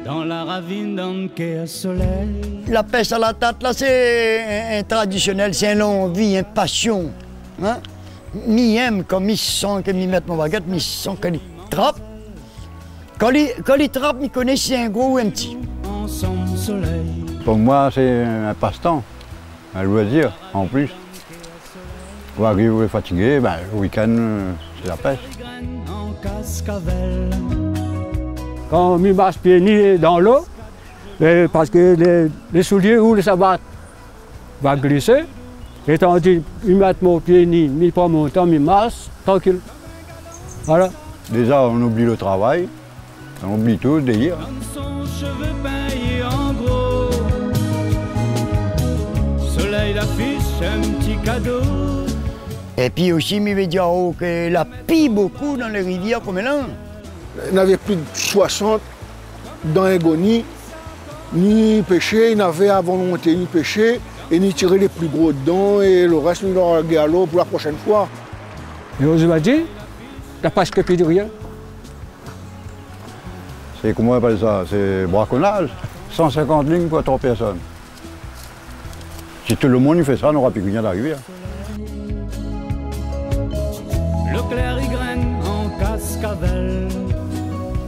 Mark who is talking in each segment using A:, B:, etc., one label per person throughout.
A: dans la ravine d'un quai soleil.
B: La pêche à la tarte, là, c'est un traditionnel, c'est une envie, une passion. Hein? Mi aime comme il sent que mi mette mon baguette, mi sent qu'il trappe. Quand il trappe, il connaît si c'est un gros ou un petit.
A: Ensemble soleil.
C: Pour moi, c'est un passe-temps, un loisir en plus. Pour arriver fatigué, ben, le week-end, c'est la pêche.
A: En cascavelle.
D: Quand je marche pieds nus dans l'eau, parce que les souliers ou les sabates vont glisser, et tandis que je mets mon pied nu, je prends mon temps, je marche tranquille. Voilà.
C: Déjà, on oublie le travail, on oublie tout, le délire.
A: Comme son cheveu peint en gros. Soleil l'affiche, un petit cadeau.
B: Et puis aussi, je vais dire qu'elle a pis beaucoup dans les rivières comme là.
E: Il n'avait plus de 60 dans les gonis, ni pêcher, il n'avait à volonté ni pêcher, et ni tirer les plus gros dedans, et le reste, il leur a à l'eau pour la prochaine fois.
D: Et on m'a dit, t'as presque plus de rien.
C: C'est comment on appelle ça? C'est braconnage. 150 lignes pour 3 personnes. Si tout le monde y fait ça, on n'aura plus rien d'arriver.
A: Le clair y graine en cascavelle.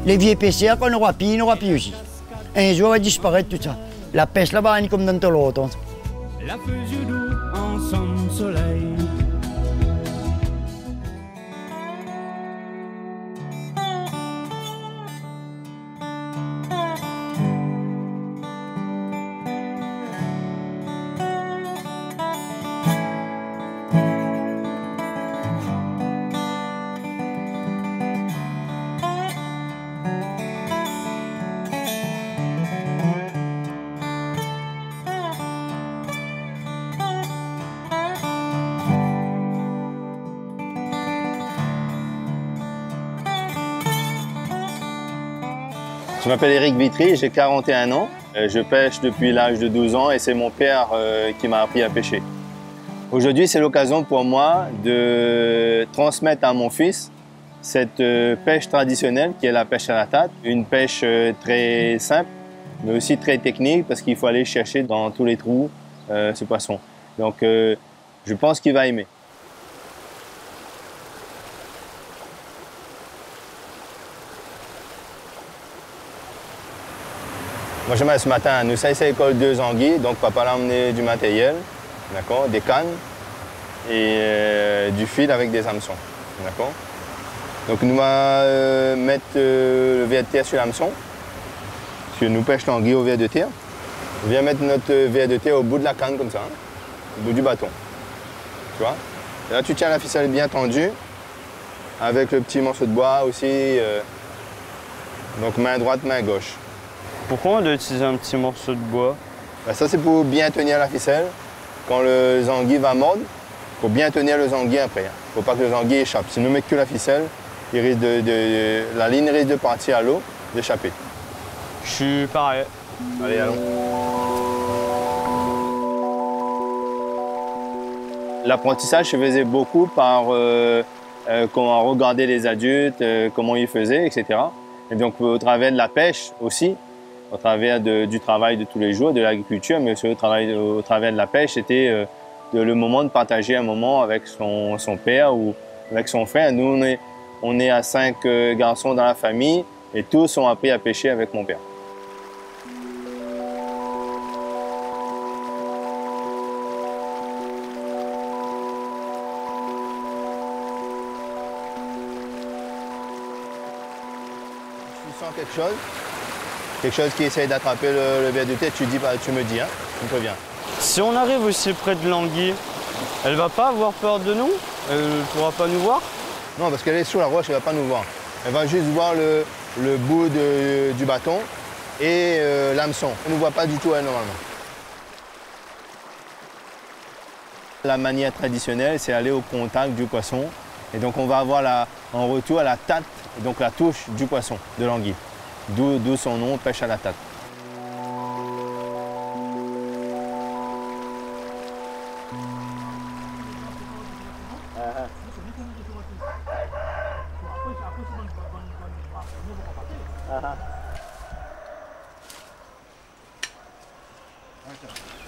B: Les vieux pêcheurs, qu'on aura pis aussi. Un jour, va disparaître tout ça. La pêche là-bas, elle est comme dans tout l'autre.
A: La fusée doux ensemble soleil.
F: Je m'appelle Éric Vitry, j'ai 41 ans. Je pêche depuis l'âge de 12 ans et c'est mon père qui m'a appris à pêcher. Aujourd'hui, c'est l'occasion pour moi de transmettre à mon fils cette pêche traditionnelle qui est la pêche à la tâte. Une pêche très simple, mais aussi très technique parce qu'il faut aller chercher dans tous les trous ce poisson. Donc, je pense qu'il va aimer. Moi, ce matin, nous sommes à l'école 2 anguilles, donc papa l'a emmené du matériel, d'accord, des cannes et du fil avec des hameçons, d'accord. Donc nous allons mettre le verre de terre sur l'hameçon, parce que nous pêchons l'anguille au verre de terre. On vient mettre notre verre de terre au bout de la canne comme ça, hein, au bout du bâton, tu vois. Et là, tu tiens la ficelle bien tendue, avec le petit morceau de bois aussi, donc main droite, main gauche.
G: Pourquoi on doit utiliser un petit morceau de bois?
F: Ben ça, c'est pour bien tenir la ficelle. Quand le zanguille va mordre, il faut bien tenir le zanguille après. Il ne faut pas que le zanguille échappe. Si nous mettons que la ficelle, la ligne risque de partir à l'eau, d'échapper.
G: Je suis pareil.
F: Allez, allons. L'apprentissage se faisait beaucoup par comment regarder les adultes, comment ils faisaient, etc. Et donc, au travers de la pêche aussi, au travers du travail de tous les jours, de l'agriculture, mais aussi au travers de la pêche, c'était le moment de partager un moment avec son père ou avec son frère. Nous, on est à 5 garçons dans la famille et tous ont appris à pêcher avec mon père. Tu sens quelque chose qui essaye d'attraper le verre de terre, tu me dis, hein, tu me préviens.
G: Si on arrive aussi près de l'anguille, elle va pas avoir peur de nous? Elle ne pourra pas nous voir?
F: Non, parce qu'elle est sous la roche, elle ne va pas nous voir. Elle va juste voir le bout du bâton et l'hameçon. Elle ne nous voit pas du tout, elle, normalement. La manière traditionnelle, c'est aller au contact du poisson. Et donc, on va avoir en retour la tâte, donc la touche du poisson, de l'anguille. D'où son nom, pêche à la tâte.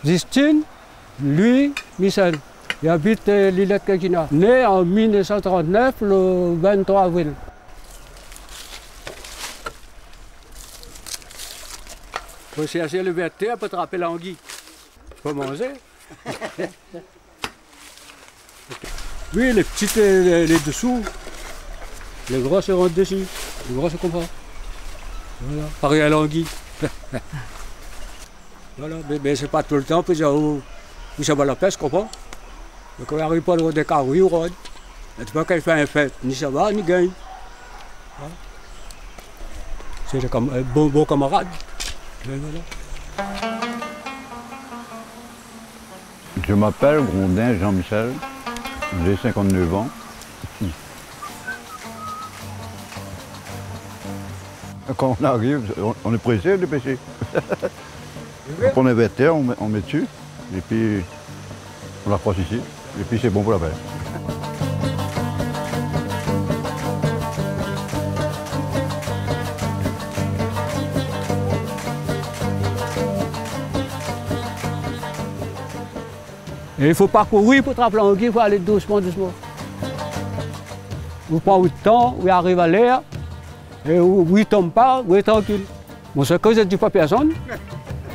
D: Justine, lui, Michel. Il habite l'île Kekina. Né en 1939, le 23 avril. Il faut chercher le verteur pour attraper l'anguille. Il faut manger. Oui, les petites, les dessous. Les gros se rentrent dessus. Les gros se comprennent. Voilà, pareil à l'anguille. Voilà, mais c'est pas tout le temps, puis où ça va la pêche, comprends? Donc on n'arrive pas des carouilles ou rôde. Tu vois qu'elle fait un fait, ni ça va, ni gagne. Voilà. C'est un bon camarade. Voilà.
C: Je m'appelle Grondin Jean-Michel, j'ai 59 ans. Quand on arrive, on est pressé de pêcher. On prend un verteur, on met dessus, et puis on l'approche ici, et puis c'est bon pour la pêche.
D: Et il faut pas courir pour attraper l'anguille, il faut aller doucement, doucement. Vous prenez le temps, vous arrivez à l'air, et vous ne tombez pas, vous êtes tranquille. Bon, c'est que je ne dis pas à personne.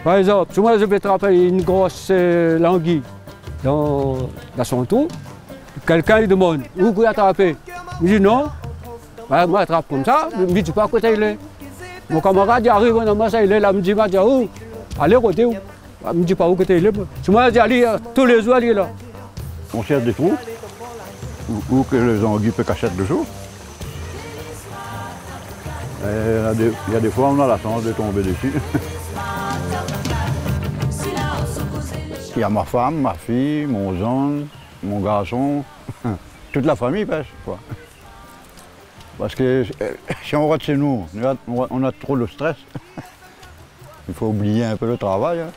D: Par exemple, si moi je vais attraper une grosse languille dans son trou, quelqu'un lui demande où vous pouvez attraper. Je dis non, ben, moi j'attrape comme ça, je ne me dis pas à côté il est. Mon camarade il arrive, il est là, il me dit où? Allez, côté où? Je ne me dis pas où côté il est. Si moi je dis allez, tous les jours, il est là.
C: On cherche des trous où que les anguilles peuvent cacher dessous. Il y a des fois on a la chance de tomber dessus. Il y a ma femme, ma fille, mon gendre, mon garçon, toute la famille pêche, quoi. Parce que si on rentre chez nous, on a trop de stress. Il faut oublier un peu le travail. Hein.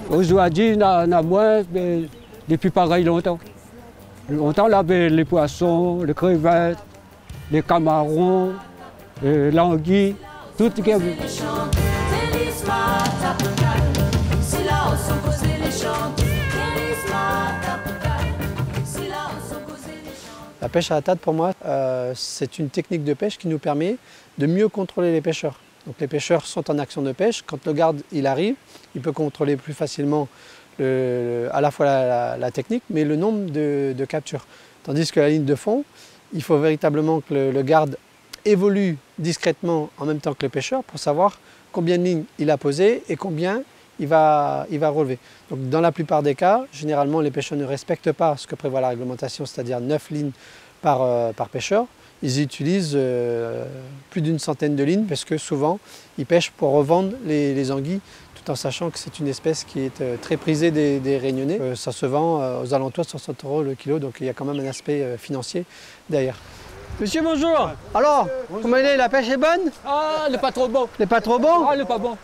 D: Aujourd'hui, il y en a moins depuis pareil longtemps. Longtemps, là, les poissons, les crevettes, les camarons, l'anguille, tout ce qui est...
H: La pêche à la tâte, pour moi, c'est une technique de pêche qui nous permet de mieux contrôler les pêcheurs. Donc les pêcheurs sont en action de pêche. Quand le garde il arrive, il peut contrôler plus facilement à la fois la technique, mais le nombre de captures. Tandis que la ligne de fond, il faut véritablement que le garde évolue discrètement en même temps que le pêcheur pour savoir combien de lignes il a posées et combien il va relever. Donc dans la plupart des cas, généralement les pêcheurs ne respectent pas ce que prévoit la réglementation, c'est-à-dire 9 lignes par pêcheur. Ils utilisent plus d'une centaine de lignes parce que souvent ils pêchent pour revendre les anguilles tout en sachant que c'est une espèce qui est très prisée des Réunionnais. Ça se vend aux alentours de 60 € le kilo, donc il y a quand même un aspect financier derrière. Monsieur, bonjour. Alors, comment il est? La pêche est bonne?
D: Ah, elle n'est pas trop bon.
H: Elle n'est pas trop bon?
D: Ah, elle n'est pas bon.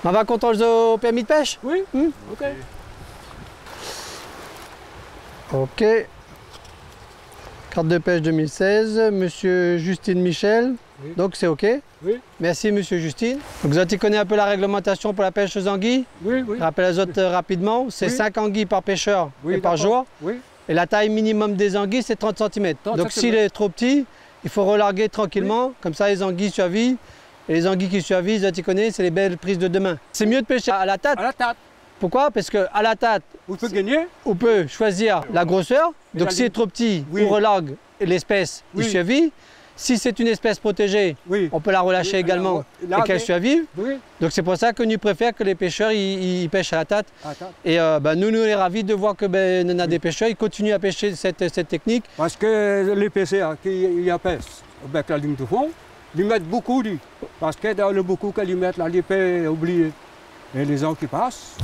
H: On va contrôler au permis de pêche?
D: Oui. Ok.
H: Ok. Carte de pêche 2016, Monsieur Justine Michel. Oui. Donc c'est ok?
D: Oui.
H: Merci Monsieur Justine. Donc vous avez connaît un peu la réglementation pour la pêche aux anguilles?
D: Oui.
H: Je rappelle les autres rapidement. C'est 5 anguilles par pêcheur et par jour.
D: Oui.
H: Et la taille minimum des anguilles, c'est 30 cm. Donc s'il est trop petit, il faut relarguer tranquillement. Oui. Comme ça, les anguilles survivent. Et les anguilles qui survivent, tu connais, c'est les belles prises de demain. C'est mieux de pêcher à la tâte.
D: À la tâte.
H: Pourquoi? Parce qu'à la tâte, on peut choisir la grosseur. Donc si c'est trop petit, on relargue l'espèce, il survit. Si c'est une espèce protégée, on peut la relâcher également et qu'elle survive. Donc c'est pour ça que nous préférons que les pêcheurs ils pêchent à la tâte. Et nous, on est ravis de voir que on a des pêcheurs, ils continuent à pêcher cette technique.
D: Parce que les pêcheurs qui y pêchent avec la ligne de fond, ils mettent beaucoup d'eau. Parce que dans le beaucoup qu'ils mettent, là, ils peuvent oublier. Et les gens qui passent,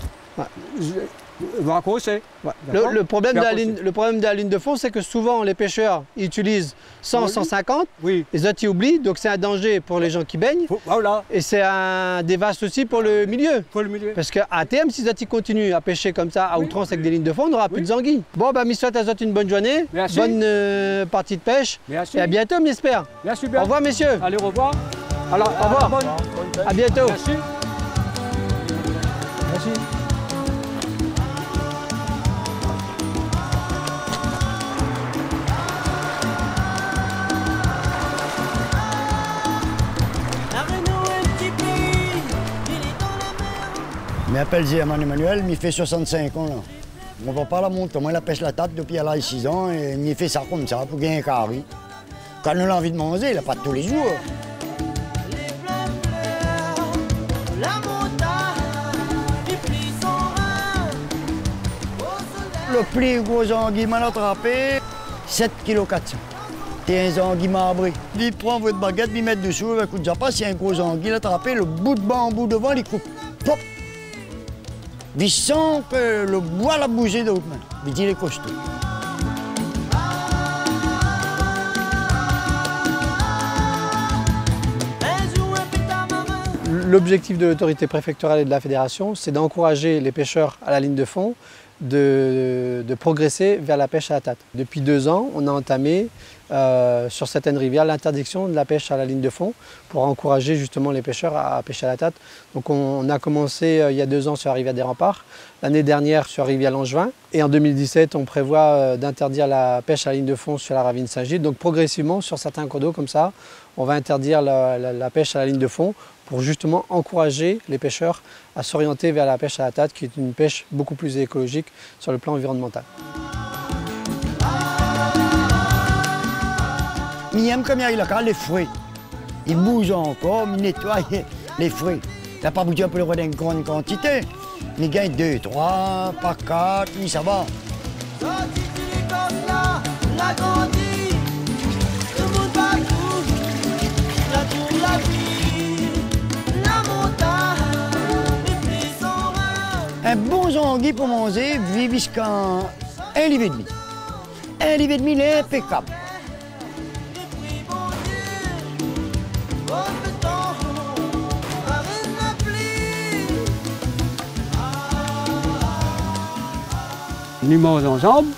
D: va causer.
H: Ouais. Le problème de la ligne de fond, c'est que souvent les pêcheurs ils utilisent 100, 150,
D: oui.
H: Les autres ils oublient, donc c'est un danger pour les gens qui baignent.
D: Voilà.
H: Et c'est un dévaste aussi pour le milieu.
D: Pour le milieu.
H: Parce qu'à terme, si les autres ils continuent à pêcher comme ça, à outrance avec des lignes de fond, on n'aura plus de anguilles. Bon, bah, souhaite à une bonne journée,
D: merci.
H: Bonne partie de pêche.
D: Merci.
H: Et à bientôt, j'espère.
D: Merci bien.
H: Au revoir, messieurs.
D: Allez, au revoir. Alors,
H: au revoir. À bientôt.
D: Merci.
H: Merci.
B: Je m'appelle Zéman Emmanuel, il fait 65 ans. Là. Mon papa la monte, moi il pêche la tête depuis l'âge de 6 ans et il fait ça comme ça pour gagner un carré. Quand on a envie de manger, il n'a pas tous les jours. Le plus gros anguille m'a attrapé, 7,4 kg. C'est un anguille marbré. Il prend votre baguette, il met dessous, il coup de pas, si un gros anguille attrapé, le bout de bambou devant, il coupe. Pop! Il sent que le bois l'a bougé d'autre main. Il dit il est costaud.
H: L'objectif de l'autorité préfectorale et de la fédération, c'est d'encourager les pêcheurs à la ligne de fond de progresser vers la pêche à la tâte. Depuis 2 ans, on a entamé sur certaines rivières l'interdiction de la pêche à la ligne de fond pour encourager justement les pêcheurs à pêcher à la tâte. Donc on a commencé il y a 2 ans sur la rivière des Remparts, l'année dernière sur la rivière Langevin et en 2017 on prévoit d'interdire la pêche à la ligne de fond sur la ravine Saint-Gilles. Donc progressivement sur certains cours d'eau comme ça, on va interdire la pêche à la ligne de fond pour justement encourager les pêcheurs à s'orienter vers la pêche à la tâte qui est une pêche beaucoup plus écologique sur le plan environnemental.
B: Il aime comme il a les fruits. Il bouge encore, il nettoie les fruits. Il n'a pas bougé un peu le d'une grande quantité. Il gagne 2, 3, pas 4, oui, ça va. Un bon anguille pour manger vit jusqu'à 1,5 livre. 1,5 livre, il est impeccable.
D: Nous mange ensemble,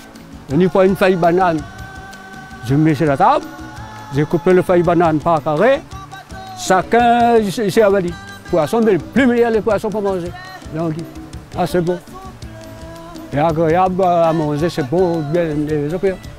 D: on prend une feuille banane, je mets sur la table, j'ai coupé le feuille banane par carré, chacun s'est avalé. Poisson, mais le plus meilleur les poissons pour manger, l'anguille. Ah, c'est bon. Et agréable à manger, c'est bon, bien les opérations.